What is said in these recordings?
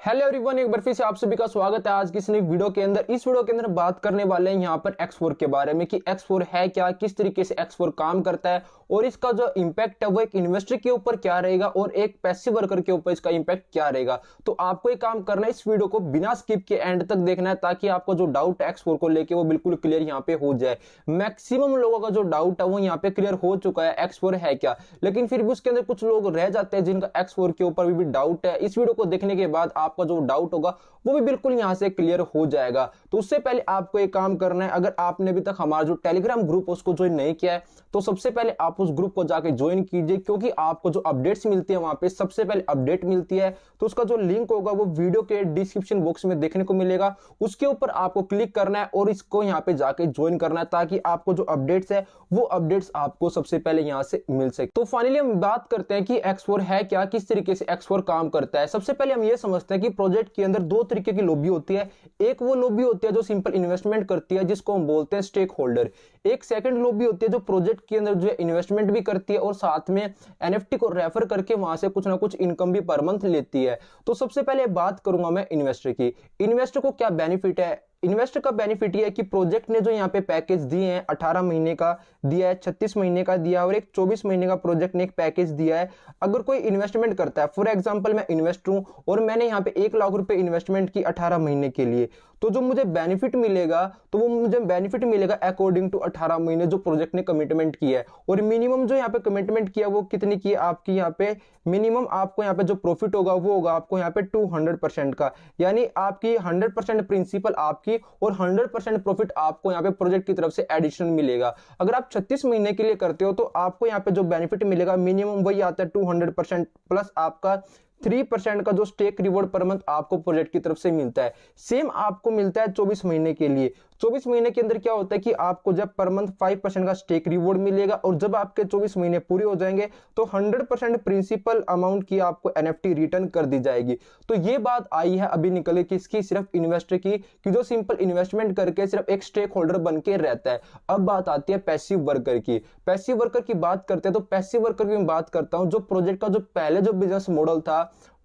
Hello everyone, एक बार फिर से आप सभी का स्वागत है आज की इस नई वीडियो के अंदर। इस वीडियो के अंदर बात करने वाले हैं यहाँ पर X4 के बारे में कि X4 है क्या, किस तरीके से X4 काम करता है और इसका जो इम्पैक्ट है वो एक इन्वेस्टर के ऊपर क्या रहेगा और एक पैसिव वर्कर के ऊपर इसका इम्पैक्ट क्या रहेगा। तो आपको एक काम करना है, इस वीडियो को बिना स्किप के एंड तक देखना है ताकि आपको जो डाउट है X4 को लेके वो बिल्कुल क्लियर यहाँ पे हो जाए। मैक्सिमम लोगों का जो डाउट है वो यहाँ पे क्लियर हो चुका है X4 है क्या, लेकिन फिर भी उसके अंदर कुछ लोग रह जाते हैं जिनका X4 के ऊपर भी डाउट है। इस वीडियो को देखने के बाद आपका जो डाउट होगा वो भी बिल्कुल यहां से क्लियर हो जाएगा। तो उससे पहले आपको एक काम करना है, अगर आपने अभी तक हमारा जो टेलीग्राम ग्रुप उसको ज्वाइन नहीं किया है तो सबसे पहले आप उस ग्रुप को जाके ज्वाइन कीजिए, क्योंकि आपको जो अपडेट्स मिलती है वहां पे सबसे पहले अपडेट मिलती है। तो उसका जो लिंक होगा वो वीडियो के डिस्क्रिप्शन बॉक्स में देखने को मिलेगा, उसके ऊपर आपको क्लिक करना है और इसको यहाँ पे जाके ज्वाइन करना है ताकि आपको जो अपडेट्स है वो अपडेट्स आपको सबसे पहले यहां से मिल सके। तो फाइनली हम बात करते हैं कि X4 है क्या, किस तरीके से X4 काम करता है। सबसे पहले हम ये समझते हैं कि प्रोजेक्ट के अंदर दो तरीके की लॉबी होती है। एक वो लॉबी होती है जो सिंपल इन्वेस्टमेंट करती है जिसको हम बोलते हैं स्टेक होल्डर। एक सेकंड लॉबी होती है जो प्रोजेक्ट के अंदर जो है इन्वेस्टमेंट भी करती है और साथ में एनएफटी को रेफर करके वहां से कुछ ना कुछ इनकम भी पर मंथ लेती है। तो सबसे पहले बात करूंगा मैं इन्वेस्टर की। इन्वेस्टर को क्या बेनिफिट है? इन्वेस्टर का बेनिफिट ये है कि प्रोजेक्ट ने जो यहाँ पे पैकेज दिए हैं, 18 महीने का दिया है, 36 महीने का दिया है और एक 24 महीने का प्रोजेक्ट ने एक पैकेज दिया है। अगर कोई इन्वेस्टमेंट करता है, फॉर एग्जांपल मैं इन्वेस्टर हूं और मैंने यहाँ पे 1 लाख रुपए इन्वेस्टमेंट की 18 महीने के लिए, तो जो मुझे बेनिफिट मिलेगा तो वो मुझे बेनिफिट मिलेगा अकॉर्डिंग टू 18 महीने जो प्रोजेक्ट ने कमिटमेंट किया है। और मिनिमम जो यहाँ पे कमिटमेंट किया वो कितनी की आपकी यहाँ पे मिनिमम आपको यहाँ पे जो प्रॉफिट होगा वो होगा आपको यहाँ पे 200% का, यानी आपकी 100% प्रिंसिपल आपकी और 100% प्रॉफिट आपको यहाँ पे प्रोजेक्ट की तरफ से एडिशन मिलेगा। अगर आप 36 महीने के लिए करते हो तो आपको यहाँ पे जो बेनिफिट मिलेगा मिनिमम वही आता है 200% प्लस आपका 3% का जो स्टेक रिवॉर्ड पर मंथ आपको प्रोजेक्ट की तरफ से मिलता है। सेम आपको मिलता है 24 महीने के लिए। 24 महीने के अंदर क्या होता है कि आपको जब पर मंथ 5% का स्टेक रिवॉर्ड मिलेगा और जब आपके 24 महीने पूरे हो जाएंगे तो 100% प्रिंसिपल अमाउंट की आपको एनएफटी रिटर्न कर दी जाएगी। तो ये बात आई है अभी निकले किसकी, सिर्फ इन्वेस्टर की, कि जो सिंपल इन्वेस्टमेंट करके सिर्फ एक स्टेक होल्डर बन के रहता है। अब बात आती है पैसिव वर्कर की। पैसिव वर्कर की बात करते हैं तो पैसिव वर्कर की मैं बात करता हूं, जो प्रोजेक्ट का जो पहले जो बिजनेस मॉडल था,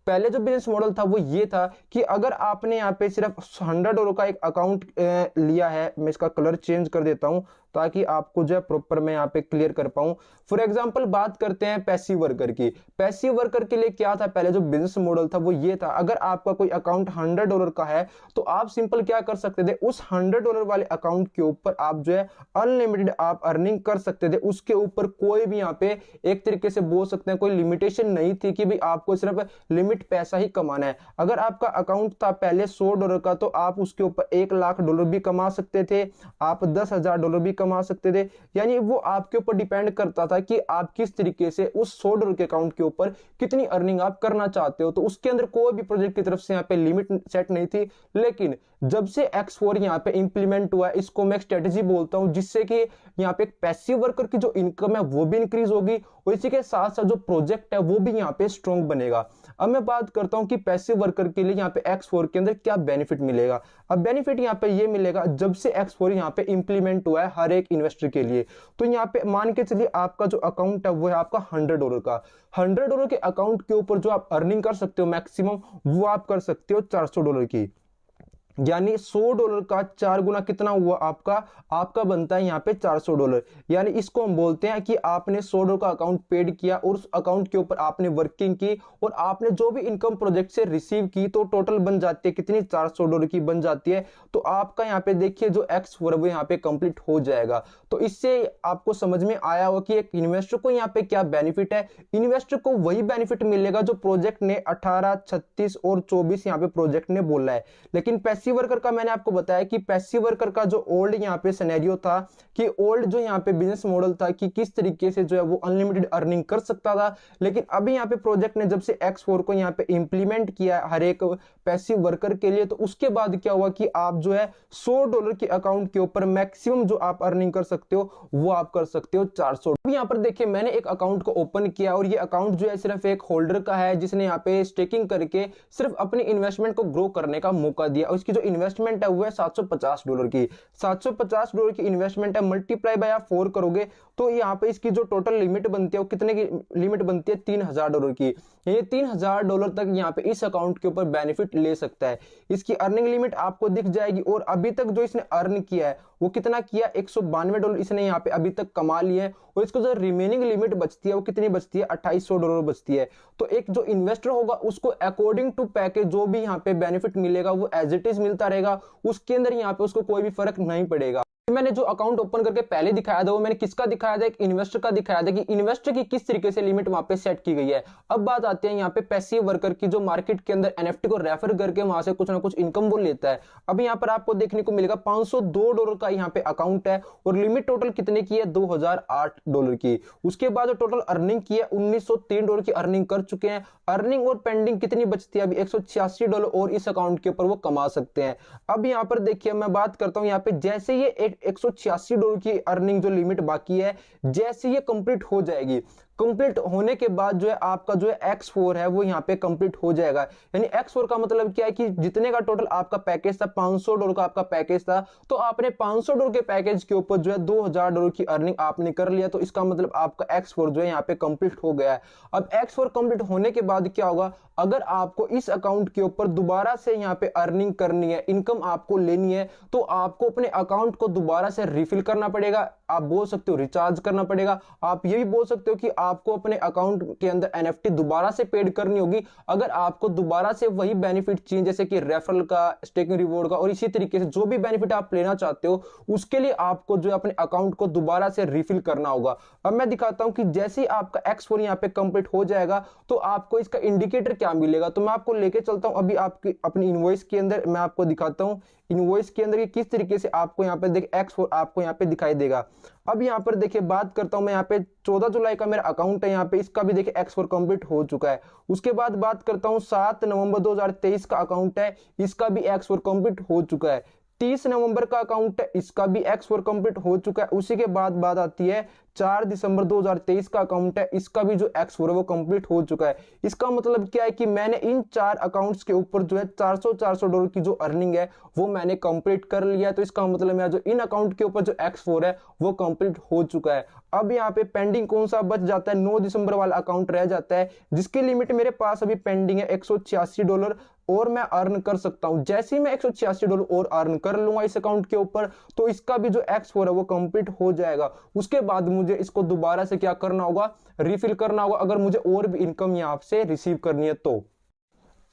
पहले जो बिजनेस मॉडल था वो ये था कि अगर आपने यहाँ पे सिर्फ $100 का एक अकाउंट लिया है, मैं इसका कलर चेंज कर देता हूं ताकि आपको जो है प्रॉपर मैं यहाँ पे क्लियर कर पाऊं। फॉर एग्जांपल बात करते हैं पैसिव वर्कर की। पैसिव वर्कर के लिए क्या था, पहले जो बिजनेस मॉडल था वो ये था, अगर आपका कोई अकाउंट $100 का है तो आप सिंपल क्या कर सकते थे, उस $100 वाले अकाउंट के ऊपर आप जो है अनलिमिटेड आप अर्निंग कर सकते थे। उसके ऊपर कोई भी यहाँ पे एक तरीके से बोल सकते हैं कोई लिमिटेशन नहीं थी कि भाई आपको सिर्फ लिमिट पैसा ही कमाना है। अगर आपका अकाउंट था पहले $100 का तो आप उसके ऊपर $1 लाख भी कमा सकते थे, आप $10,000 भी कमा सकते थे। यानी वो आपके ऊपर डिपेंड करता था कि आप किस तरीके से उस $100 के अकाउंट के ऊपर कितनी अर्निंग आप करना चाहते हो। तो उसके अंदर कोई भी प्रोजेक्ट की तरफ से यहाँ पे लिमिट सेट नहीं थी। लेकिन जब से X4 यहाँ पे इंप्लीमेंट हुआ है, इसको मैं एक स्ट्रेटेजी बोलता हूं जिससे कि यहाँ पे एक पैसिव वर्कर की जो इनकम है वो भी इंक्रीज होगी और इसी के साथ साथ जो प्रोजेक्ट है वो भी यहाँ पे स्ट्रॉन्ग बनेगा। अब मैं बात करता हूं कि पैसिव वर्कर के लिए यहाँ पे X4 के अंदर क्या बेनिफिट मिलेगा। अब बेनिफिट यहाँ पे ये मिलेगा, जब से X4 यहाँ पे इंप्लीमेंट हुआ है हर एक इन्वेस्टर के लिए, तो यहाँ पे मान के चलिए आपका जो अकाउंट है वो है आपका $100 का। $100 के अकाउंट के ऊपर जो आप अर्निंग कर सकते हो मैक्सिमम वो आप कर सकते हो $400 की, यानी $100 का 4 गुना कितना हुआ आपका, आपका बनता है यहाँ पे $400। यानी इसको हम बोलते हैं कि आपने $100 का अकाउंट पेड किया और उस अकाउंट के ऊपर आपने वर्किंग की और आपने जो भी इनकम प्रोजेक्ट से रिसीव की तो टोटल बन जाती है कितनी, $400 की बन जाती है। तो आपका यहाँ पे देखिए जो X4 वो यहाँ पे कंप्लीट हो जाएगा। तो इससे आपको समझ में आया हो कि एक इन्वेस्टर को यहाँ पे क्या बेनिफिट है। इन्वेस्टर को वही बेनिफिट मिलेगा जो प्रोजेक्ट ने 18, 36 और 24 यहाँ पे प्रोजेक्ट ने बोला है। लेकिन पैसिव वर्कर का मैंने आपको बताया कि पैसिव वर्कर का जो ओल्ड यहाँ पे सिनेरियो था कि ओल्ड जो यहाँ पे बिजनेस मॉडल था कि किस तरीके से जो है वो अनलिमिटेड अर्निंग कर सकता था। लेकिन अभी यहाँ पे प्रोजेक्ट ने जब से X4 को यहाँ पे इंप्लीमेंट किया हर एक पैसिव वर्कर के लिए, तो उसके बाद क्या हुआ कि आप जो है $100 के अकाउंट के ऊपर मैक्सिमम जो आप अर्निंग कर सकते हो वो आप कर सकते हो 400। यहाँ पर देखिए मैंने एक अकाउंट को ओपन किया और ये अकाउंट जो है सिर्फ एक होल्डर का है जिसने यहाँ पे स्टेकिंग करके सिर्फ अपनी इन्वेस्टमेंट को ग्रो करने का मौका दिया और इसकी जो इन्वेस्टमेंट है वो है $750 की। $750 की इन्वेस्टमेंट है, मल्टीप्लाई बाय आप 4 करोगे तो यहाँ पे इसकी जो टोटल लिमिट बनती है वो कितने की लिमिट बनती है, $3000 की। ये $3000 तक यहाँ पे इस अकाउंट के ऊपर बेनिफिट ले सकता है। इसकी अर्निंग लिमिट आपको दिख जाएगी और अभी तक जो इसने अर्न किया है वो कितना किया, $192 इसने यहाँ पे अभी तक कमा लिया है। और इसको जो रिमेनिंग लिमिट बचती है वो कितनी बचती है, $2800 बचती है। तो एक जो इन्वेस्टर होगा उसको अकॉर्डिंग टू पैकेज जो भी यहाँ पे बेनिफिट मिलेगा वो एज इट इज मिलता रहेगा, उसके अंदर यहाँ पे उसको कोई भी फर्क नहीं पड़ेगा। मैंने जो अकाउंट ओपन करके पहले दिखाया था वो मैंने किसका दिखाया था, एक इन्वेस्टर का दिखाया था कि इन्वेस्टर की किस तरीके से लिमिट वहां पे सेट की गई है। अब बात आती है यहाँ पे पैसिव वर्कर की, जो मार्केट के अंदर एनएफटी को रेफर करके वहां से कुछ ना कुछ इनकम वो लेता है। अब यहाँ पर आपको देखने को मिलेगा $502 का यहाँ पे अकाउंट है और लिमिट टोटल कितने की है, $2008 की। उसके बाद जो टोटल अर्निंग की है $1903 की अर्निंग कर चुके हैं। अर्निंग और पेंडिंग कितनी बचती है अभी, $186 और इस अकाउंट के ऊपर वो कमा सकते हैं। अब यहाँ पर देखिए मैं बात करता हूँ यहाँ पे, जैसे ये $186 की अर्निंग जो लिमिट बाकी है जैसे ये कंप्लीट हो जाएगी, कंप्लीट होने के बाद जो है आपका जो है X4 है वो यहाँ पे कंप्लीट हो जाएगा। यानी X4 का मतलब क्या है कि जितने का टोटल आपका पैकेज था, $500 का आपका पैकेज था, तो आपने $500 के पैकेज के ऊपर जो है $2000 की अर्निंग आपने कर लिया, तो इसका मतलब आपका X4 जो है यहाँ पे कंप्लीट हो गया है। अब X4 कंप्लीट होने के बाद क्या होगा, अगर आपको इस अकाउंट के ऊपर दोबारा से यहाँ पे अर्निंग करनी है, इनकम आपको लेनी है, तो आपको अपने अकाउंट को दोबारा से रिफिल करना पड़ेगा। आप बोल सकते हो रिचार्ज करना पड़ेगा, आप ये भी बोल सकते हो कि आपको अपने अकाउंट के अंदर एनएफटी दोबारा से पेड करनी होगी। अगर आपको दोबारा से वही बेनिफिट चाहिए जैसे कि रेफरल का, स्टेकिंग रिवॉर्ड का और इसी तरीके से जो भी बेनिफिट आप लेना चाहते हो, उसके लिए आपको जो अपने अकाउंट को दोबारा से रिफिल करना होगा। अब मैं दिखाता हूं कि जैसे ही आपका X4 यहाँ पे कंप्लीट हो जाएगा तो आपको इसका इंडिकेटर क्या मिलेगा। तो मैं आपको लेके चलता हूं अभी आपकी अपनी इनवॉइस के अंदर, मैं आपको दिखाता हूं इनवॉइस के अंदर किस तरीके से आपको यहाँ पे देख X4 आपको यहाँ पे दिखाई देगा। अब यहाँ पर देखिए बात करता हूं मैं, यहाँ पे 14 जुलाई का मेरा अकाउंट है, यहाँ पे इसका भी देखिए X4 कंप्लीट हो चुका है। उसके बाद बात करता हूं 7 नवंबर 2023 का अकाउंट है, इसका भी X4 कंप्लीट हो चुका है। 30 नवंबर का अकाउंट है, इसका भी X4 कंप्लीट हो चुका है। उसी के बाद बात आती है 4 दिसंबर 2023 का अकाउंट है, इसका भी जो X4 है वो कंप्लीट हो चुका है। इसका मतलब क्या है कि मैंने इन 4 अकाउंट्स के ऊपर जो है $400 की जो अर्निंग है वो मैंने कंप्लीट कर लिया है। तो इसका मतलब है जो इन अकाउंट के ऊपर जो X4 है वो कंप्लीट हो चुका है। अब यहाँ पे पेंडिंग कौन सा बच जाता है, 9 दिसंबर वाला अकाउंट रह जाता है, जिसकी लिमिट मेरे पास अभी पेंडिंग है $186 और मैं अर्न कर सकता हूं। जैसे ही मैं $186 और अर्न कर लूंगा इस अकाउंट के ऊपर, तो इसका भी जो X4 है वो कंप्लीट हो जाएगा। उसके बाद मुझे इसको दोबारा से क्या करना होगा, रिफिल करना होगा, अगर मुझे और भी इनकम यहाँ से रिसीव करनी है तो।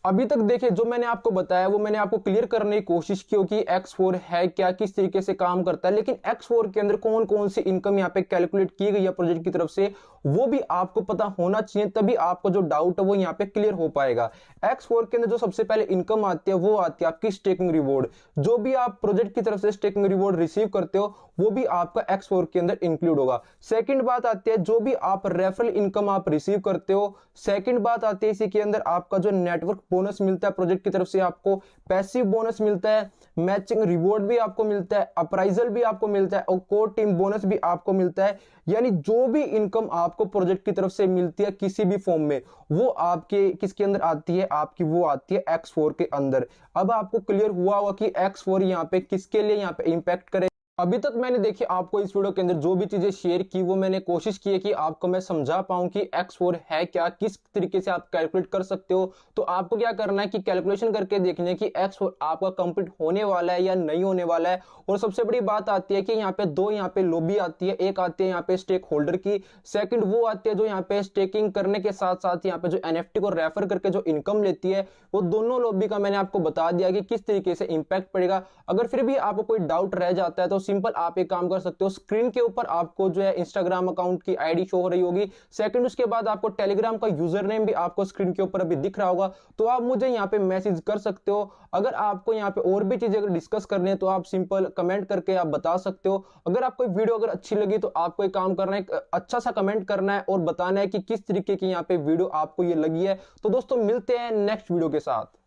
अभी तक देखिए जो मैंने आपको बताया वो मैंने आपको क्लियर करने की कोशिश की कि X4 है क्या, किस तरीके से काम करता है, लेकिन X4 के अंदर कौन कौन सी इनकम यहाँ पे कैलकुलेट की गई है प्रोजेक्ट की तरफ से वो भी आपको पता होना चाहिए, तभी आपको जो डाउट है वो यहाँ पे क्लियर हो पाएगा। X4 के अंदर जो सबसे पहले इनकम आती है वो आती है आपकी स्टेकिंग रिवॉर्ड। जो भी आप प्रोजेक्ट की तरफ से स्टेकिंग रिवॉर्ड रिसीव करते हो वो भी आपका X4 के अंदर इंक्लूड होगा। सेकंड बात आती है जो भी आप रेफरल इनकम आप रिसीव करते हो। सेकंड बात आती है इसी के अंदर आपका जो नेटवर्क बोनस मिलता है प्रोजेक्ट की तरफ से, आपको पैसिव बोनस मिलता है, मैचिंग रिवॉर्ड भी आपको मिलता है, अप्राइजल भी आपको मिलता है और कोर टीम बोनस भी आपको मिलता है। यानी जो भी इनकम आपको प्रोजेक्ट की तरफ से मिलती है किसी भी फॉर्म में वो आपके किसके अंदर आती है, आपकी वो आती है X4 के अंदर। अब आपको क्लियर हुआ होगा कि X4 यहाँ पे किसके लिए यहाँ पे इंपैक्ट करे। अभी तक मैंने देखिए आपको इस वीडियो के अंदर जो भी चीजें शेयर की वो मैंने कोशिश की है कि आपको मैं समझा पाऊं कि X4 है क्या, किस तरीके से आप कैलकुलेट कर सकते हो। तो आपको क्या करना है कि कैलकुलेशन करके देखना है कि X4 आपका कंप्लीट होने वाला है या नहीं होने वाला है। और सबसे बड़ी बात आती है कि यहाँ पे दो यहाँ पे लॉबी आती है, एक आती है यहाँ पे स्टेक होल्डर की, सेकंड वो आती है जो यहाँ पे स्टेकिंग करने के साथ साथ यहाँ पे जो एनएफटी को रेफर करके जो इनकम लेती है। वो दोनों लॉबी का मैंने आपको बता दिया कि किस तरीके से इंपैक्ट पड़ेगा। अगर फिर भी आपको कोई डाउट रह जाता है तो सिंपल आप एक काम कर सकते हो, स्क्रीन के ऊपर आपको जो है इंस्टाग्राम अकाउंट की आईडी शो हो रही होगी। सेकंड उसके बाद आपको टेलीग्राम का यूजर नेम भी आपको स्क्रीन के ऊपर अभी दिख रहा होगा, तो आप मुझे यहाँ पे मैसेज कर सकते हो। अगर आपको यहाँ पे और भी चीजें अगर डिस्कस करनी है तो आप सिंपल कमेंट करके आप बता सकते हो। अगर आपको वीडियो अगर अच्छी लगी तो आपको एक काम करना है, अच्छा सा कमेंट करना है और बताना है कि किस तरीके की यहाँ पे वीडियो आपको ये लगी है। तो दोस्तों मिलते हैं नेक्स्ट वीडियो के साथ।